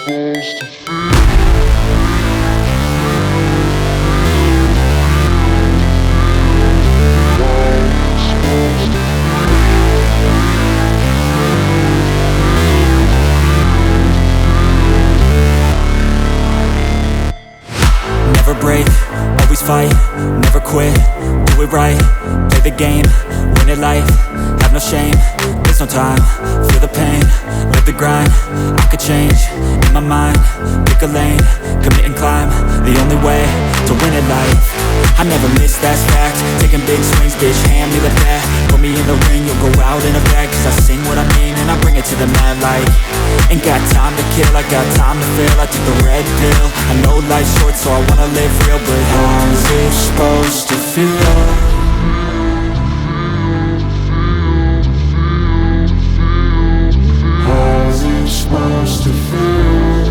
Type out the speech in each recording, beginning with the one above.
Never break, always fight, never quit, do it right, play the game, win it life, have no shame, there's no time, feel the pain, live the grind, I could change, in my mind, pick a lane, commit and climb, the only way to win at life. I never miss, that's fact, taking big swings, bitch, hand me the bat, put me in the ring, you'll go out in a bag, cause I sing what I mean and I bring it to the mad light. Ain't got time to kill, I got time to feel, I took the red pill, I know life's short so I wanna live real, but how's it supposed to feel? How's it supposed to feel?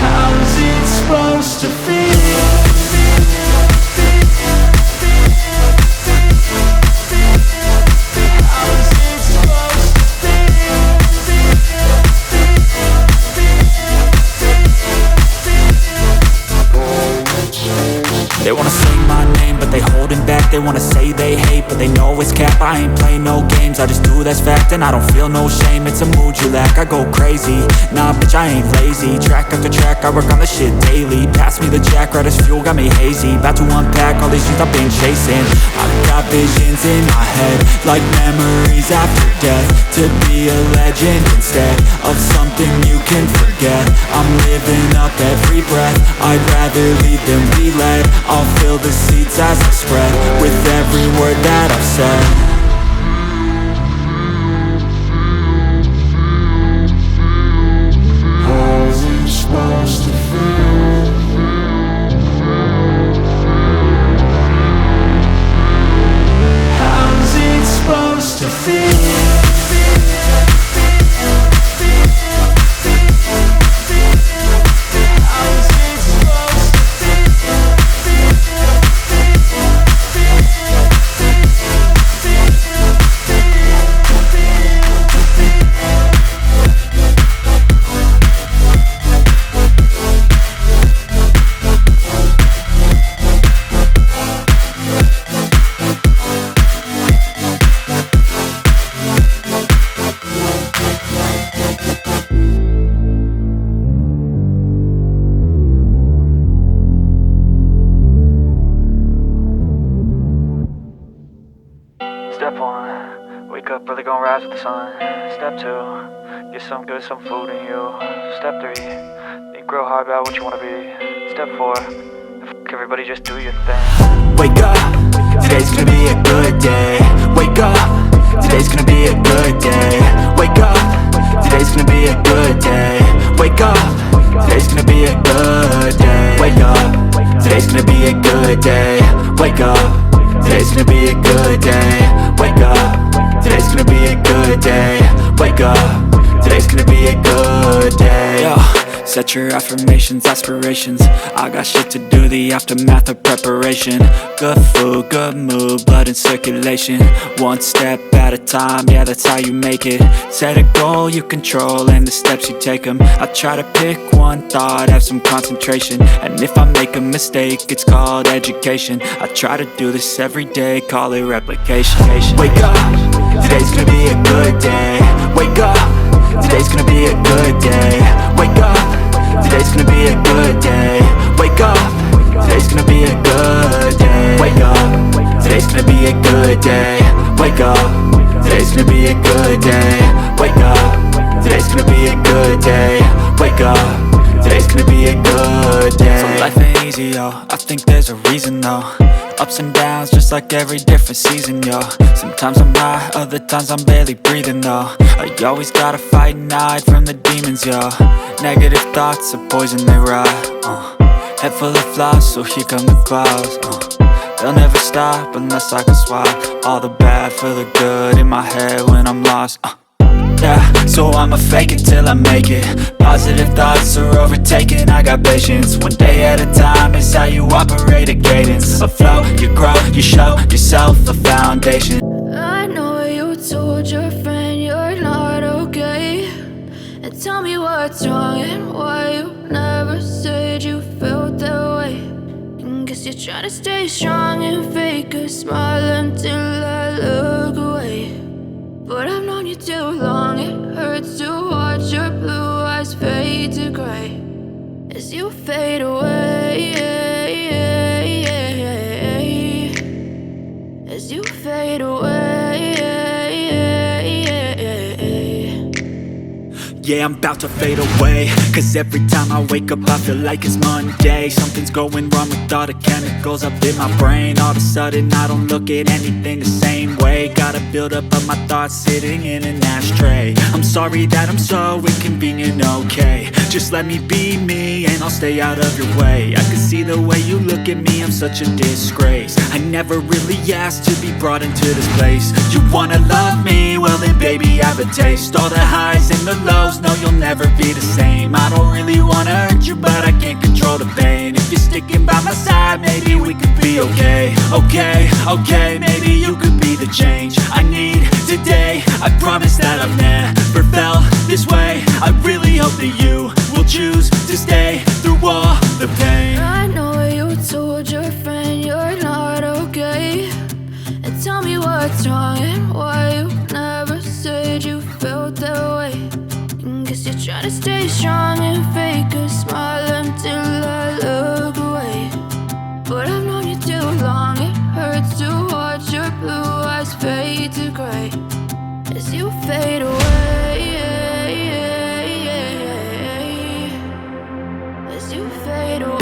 How's it supposed to feel? They wanna say my name, but they holding back. They wanna say they hate, but they know it's cap. I ain't play no games, I just do that's fact. And I don't feel no shame, it's a mood you lack. I go crazy, nah bitch I ain't lazy. Track after track, I work on this shit daily. Pass me the jack, right as fuel, got me hazy. About to unpack all these things I've been chasing. I've got visions in my head, like memories after death. To be a legend instead of something you can forget. I'm living up every breath, I'd rather lead than be led. I'll fill the seats as I spread with every word that I've said. How's it supposed to feel? How's it supposed to feel? Step 1, wake up early, gonna rise with the sun. Step 2, get some good, some food in you. Step 3, think real hard about what you wanna be. Step 4, everybody just do your thing. Wake up, today's gonna be a good day. Wake up, today's gonna be a good day. Wake up, today's gonna be a good day. Wake up, today's gonna be a good day. Wake up, today's gonna be a good day. Wake up, today's gonna be a good day. Wake up, today's gonna be a good day. Wake up, today's gonna be a good day. Yo, set your affirmations, aspirations. I got shit to do, the aftermath of preparation. Good food, good mood, blood in circulation. One step at a time, yeah that's how you make it. Set a goal you control and the steps you take them. I try to pick one thought, have some concentration. And if I make a mistake, it's called education. I try to do this every day, call it replication. Wake up, today's gonna be a good day. Wake up, today's gonna be a good day. Wake up, today's gonna be a good day. Wake up, today's gonna be a good day. Wake up, today's gonna be a good day. Wake up, today's gonna be a good day. Wake up, today's gonna be a good day. Wake up, today's gonna be a good day. So life ain't easy, yo, I think there's a reason though. Ups and downs, just like every different season, yo. Sometimes I'm high, other times I'm barely breathing, though. I always gotta fight and hide from the demons, yo. Negative thoughts are poison, they rot. Head full of flies, so here come the clouds. They'll never stop unless I can swap all the bad for the good in my head when I'm lost. Yeah, so I'ma fake it till I make it. Positive thoughts are overtaken, I got patience. One day at a time is how you operate a cadence. A flow, you grow, you show yourself a foundation. I know you told your friends what's wrong and why you never said you felt that way. And guess you're trying to stay strong and fake a smile until I look away. But I've known you too long, it hurts to watch your blue eyes fade to gray as you fade away, as you fade away. Yeah, I'm about to fade away, cause every time I wake up I feel like it's Monday. Something's going wrong with all the chemicals up in my brain. All of a sudden I don't look at anything the same way. Gotta build up of my thoughts sitting in an ashtray. I'm sorry that I'm so inconvenient, okay. Just let me be me and I'll stay out of your way. I can see the way you look at me, I'm such a disgrace. I never really asked to be brought into this place. You wanna love me? Well then baby I have a taste. All the highs and the lows, no you'll never be the same. I don't really wanna hurt you but I can't control the pain. If you're sticking by my side maybe we could be okay. Okay, maybe you could be the change I need today. I promise that I've never felt this way. I really hope that you will choose to stay through all the pain. I know you told your friend you're not okay, and tell me what's wrong and why you never said you felt that way. And guess you're trying to stay strong and fake a smile until I look away. But I've known you too long, it hurts to watch your blue eyes fade to gray as you fade away, as you fade away,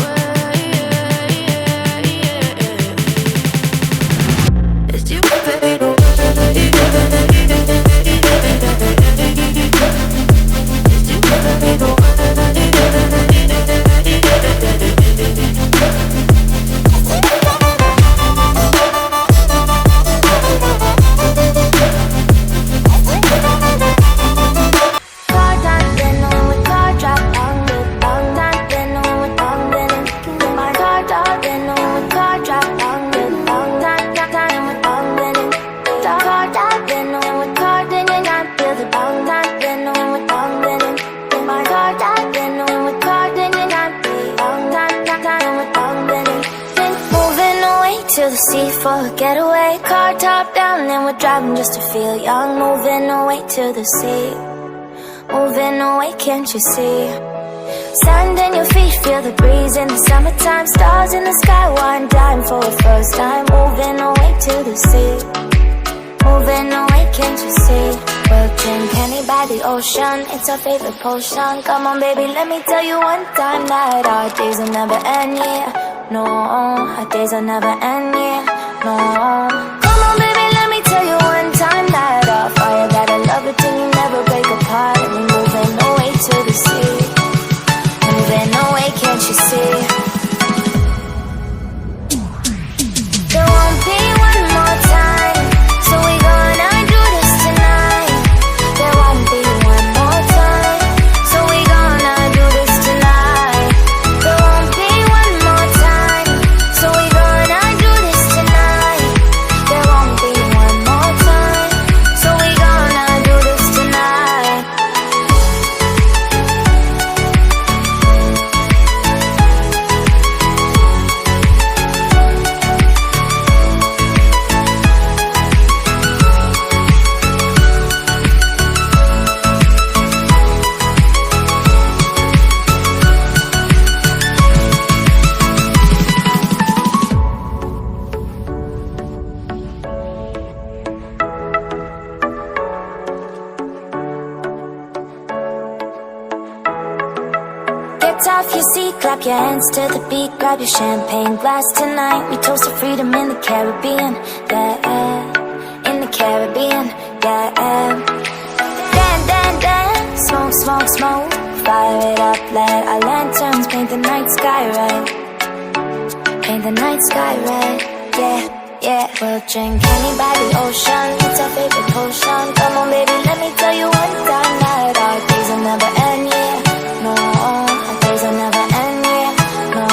as you fade away. For a getaway, car top down and we're driving just to feel young. Moving away to the sea, moving away, can't you see? Sand in your feet, feel the breeze in the summertime. Stars in the sky, one dime for the first time. Moving away to the sea, moving away, can't you see? We'll drink honey by the ocean, it's our favorite potion. Come on baby, let me tell you one time that our days will never end, yeah. No, our days will never end, yeah. No. Come on baby, let me tell you one time that our fire gotta love it till you never break apart. And we're moving away to the sea, moving away, can't you see? There won't be one more time, so we gonna do this tonight. There won't be one more time, so we gonna do this tonight. There won't be one more time, so we gonna do this tonight. There won't be one more time, so we gonna do this tonight. Get off your seat, clap your hands to the beat. Grab your champagne glass tonight. We toast to freedom in the Caribbean, yeah. In the Caribbean, yeah. Dance, smoke, smoke, smoke. Fire it up, let our lanterns paint the night sky red. Paint the night sky red, yeah. We'll drink honey by the ocean, it's our favorite potion. Come on baby, let me tell you one time that our days will never end, yeah. No, our days will never end, yeah. No.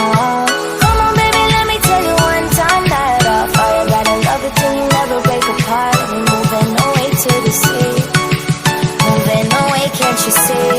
Come on baby, let me tell you one time that our fire gotta love it till you never break apart. And we're moving away to the sea, moving away, can't you see?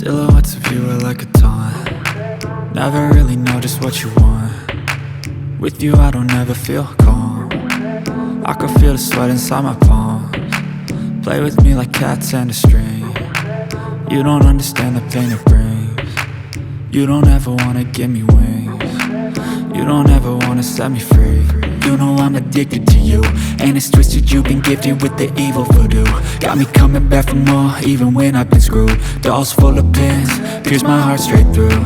Silhouettes of you are like a taunt. Never really know just what you want. With you I don't ever feel calm. I can feel the sweat inside my palms. Play with me like cats and a string. You don't understand the pain it brings. You don't ever wanna give me wings. You don't ever wanna set me free. You know I'm addicted to you, and it's twisted, you've been gifted with the evil voodoo. Got me coming back for more, even when I've been screwed. Dolls full of pins, pierce my heart straight through.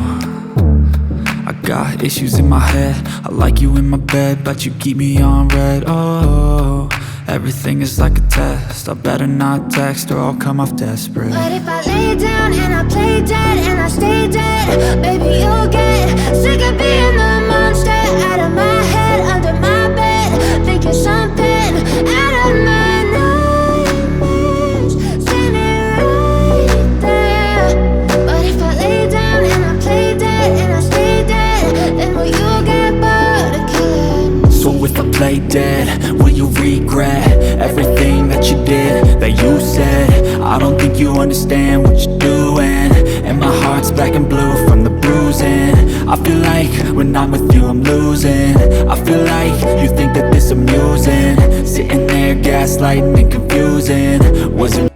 I got issues in my head, I like you in my bed, but you keep me on red. Oh, everything is like a test, I better not text or I'll come off desperate. But if I lay down and I play dead and I stay dead, baby you'll get sick of being the monster out of my head, under my bed, thinking something out of my nightmares, standing right there. But if I lay down and I play dead and I stay dead, then will you get bored of killing? So if I play dead, will you regret everything that you did, that you said? I don't think you understand what you're doing, and my heart's black and blue from the bruising. I feel like when I'm with you I'm losing. I feel like you think that this amusing, sitting there gaslighting and confusing. Was it